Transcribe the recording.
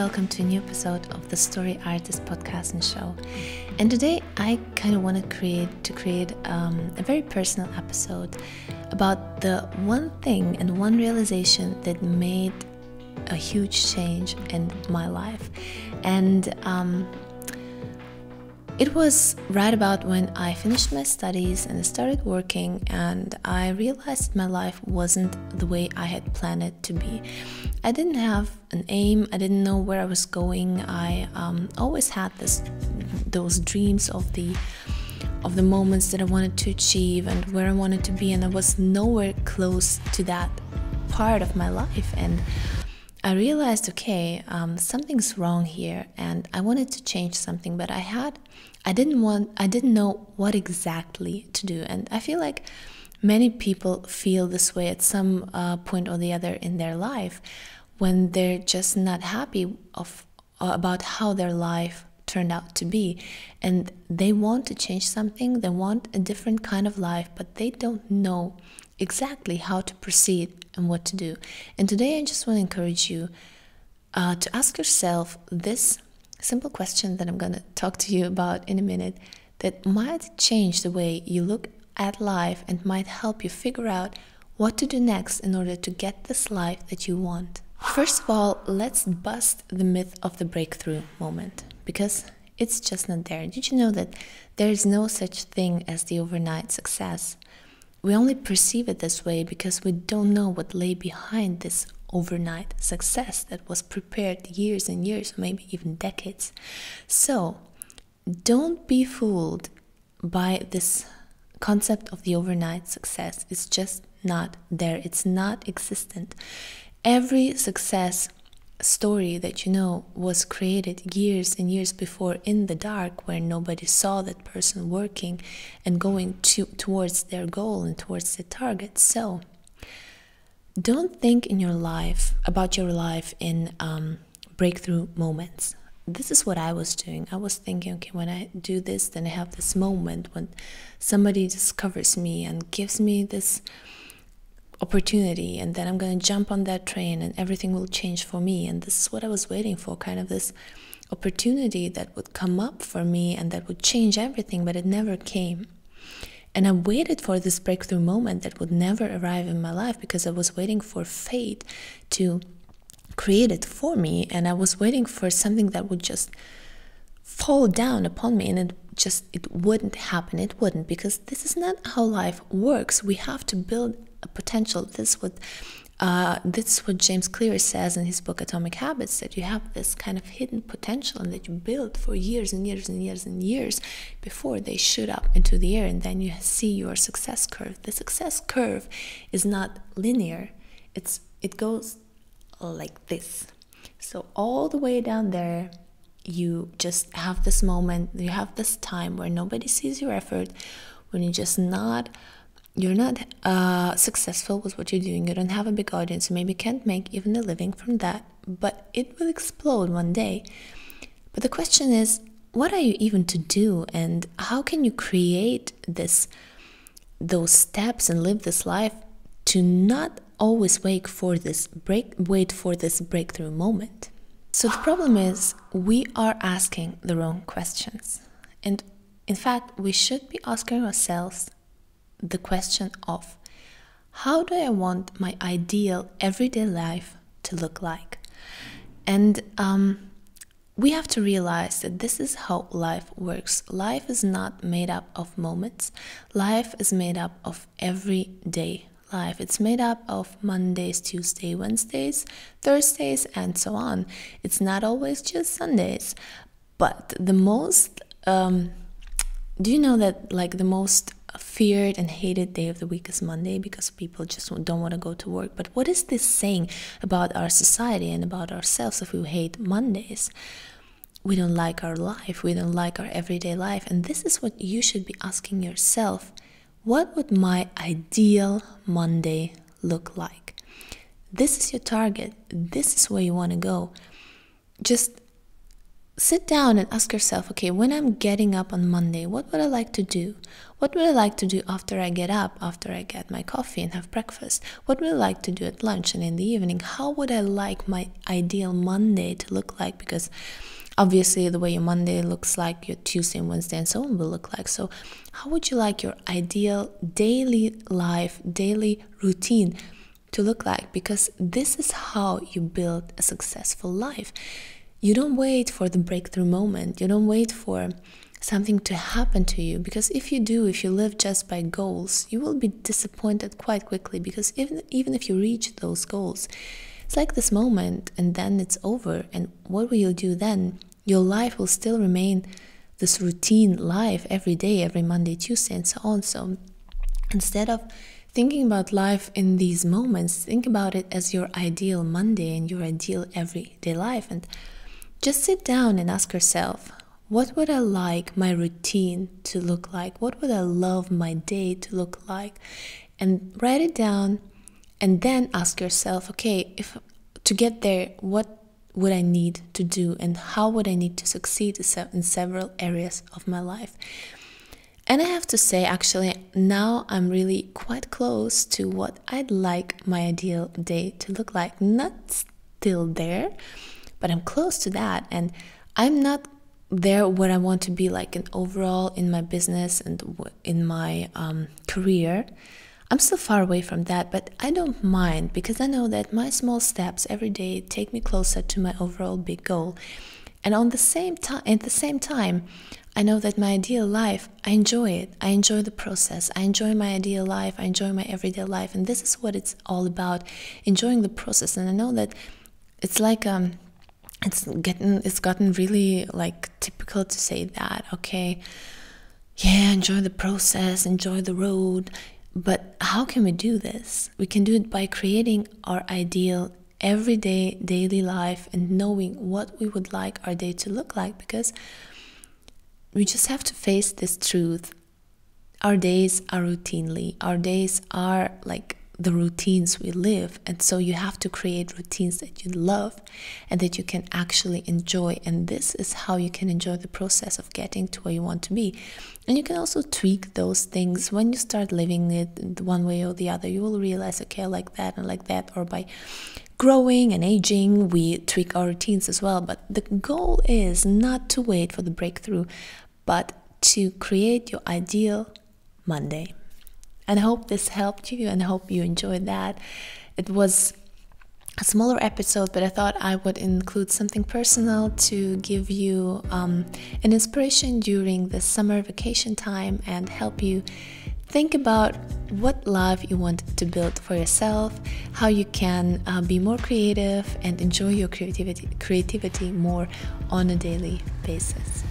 welcome to a new episode of the Story Artist podcast and show. And today I kind of want to create a very personal episode about the one thing and one realization that made a huge change in my life. And it was right about when I finished my studies and I started working, and I realized my life wasn't the way I had planned it to be. I didn't have an aim. I didn't know where I was going. I always had those dreams of the moments that I wanted to achieve and where I wanted to be, and I was nowhere close to that part of my life. And I realized, okay, something's wrong here, and I wanted to change something, but I didn't know what exactly to do. And I feel like many people feel this way at some point or the other in their life, when they're just not happy about how their life turned out to be, and they want to change something. They want a different kind of life, but they don't know exactly how to proceed and what to do. And today I just want to encourage you to ask yourself this simple question that I'm going to talk to you about in a minute, that might change the way you look at life and might help you figure out what to do next in order to get this life that you want. First of all, let's bust the myth of the breakthrough moment, because it's just not there. Did you know that there is no such thing as the overnight success? We only perceive it this way because we don't know what lay behind this overnight success that was prepared years and years, or maybe even decades. So don't be fooled by this concept of the overnight success. It's just not there. It's not existent. Every success story that you know was created years and years before in the dark, where nobody saw that person working and going towards their goal and towards their target. So don't think about your life in breakthrough moments. This is what I was doing. I was thinking, okay, when I do this, then I have this moment when somebody discovers me and gives me this opportunity, and then I'm going to jump on that train and everything will change for me. And this is what I was waiting for, kind of this opportunity that would come up for me and that would change everything, but it never came. And I waited for this breakthrough moment that would never arrive in my life, because I was waiting for fate to create it for me, and I was waiting for something that would just fall down upon me, and it wouldn't happen. It wouldn't, because this is not how life works. We have to build a potential. This is what James Clear says in his book Atomic Habits, that you have this kind of hidden potential and that you build for years and years and years and years before they shoot up into the air, and then you see your success curve. The success curve is not linear. It goes like this. So all the way down there, you just have this moment, you have this time where nobody sees your effort, when you're not successful with what you're doing. You don't have a big audience. You maybe can't make even a living from that, but it will explode one day. But the question is, what are you even to do, and how can you create those steps and live this life to not always wait for this breakthrough moment? So the problem is, we are asking the wrong questions. And in fact, we should be asking ourselves the question of, how do I want my ideal everyday life to look like? And we have to realize that this is how life works. Life is not made up of moments. Life is made up of everyday life. It's made up of Mondays, Tuesdays, Wednesdays, Thursdays, and so on. It's not always just Sundays. But the most do you know that the most feared and hated day of the week is Monday, because people just don't want to go to work? But what is this saying about our society and about ourselves if we hate Mondays? We don't like our life. We don't like our everyday life. And this is what you should be asking yourself. What would my ideal Monday look like? This is your target. This is where you want to go. Just sit down and ask yourself, okay, when I'm getting up on Monday, what would I like to do? What would I like to do after I get up, after I get my coffee and have breakfast? What would I like to do at lunch and in the evening? How would I like my ideal Monday to look like? Because obviously the way your Monday looks like, your Tuesday and Wednesday and so on will look like. So how would you like your ideal daily life, daily routine to look like? Because this is how you build a successful life. You don't wait for the breakthrough moment. You don't wait for something to happen to you, because if you do, if you live just by goals, you will be disappointed quite quickly, because even if you reach those goals, it's like this moment and then it's over. And what will you do then? Your life will still remain this routine life every day, every Monday, Tuesday, and so on. So instead of thinking about life in these moments, think about it as your ideal Monday and your ideal everyday life. And just sit down and ask yourself, what would I like my routine to look like? What would I love my day to look like? And write it down, and then ask yourself, okay, if to get there, what would I need to do, and how would I need to succeed in several areas of my life? And I have to say, actually, now I'm really quite close to what I'd like my ideal day to look like. Not still there, but I'm close to that. And I'm not there where I want to be, like an overall in my business and in my career. I'm still far away from that, but I don't mind, because I know that my small steps every day take me closer to my overall big goal. And at the same time, I know that my ideal life, I enjoy it. I enjoy the process. I enjoy my ideal life. I enjoy my everyday life. And this is what it's all about, enjoying the process. And I know that it's like it's gotten really like typical to say that, okay, yeah, enjoy the process, enjoy the road. But how can we do this? We can do it by creating our ideal everyday daily life and knowing what we would like our day to look like, because we just have to face this truth. Our days are routinely, our days are like the routines we live, and so you have to create routines that you love and that you can actually enjoy. And this is how you can enjoy the process of getting to where you want to be. And you can also tweak those things when you start living it one way or the other. You will realize, okay, I like that and like that. Or by growing and aging, we tweak our routines as well. But the goal is not to wait for the breakthrough, but to create your ideal Monday. And I hope this helped you, and I hope you enjoyed that. It was a smaller episode, but I thought I would include something personal to give you an inspiration during the summer vacation time and help you think about what life you want to build for yourself, how you can be more creative and enjoy your creativity more on a daily basis.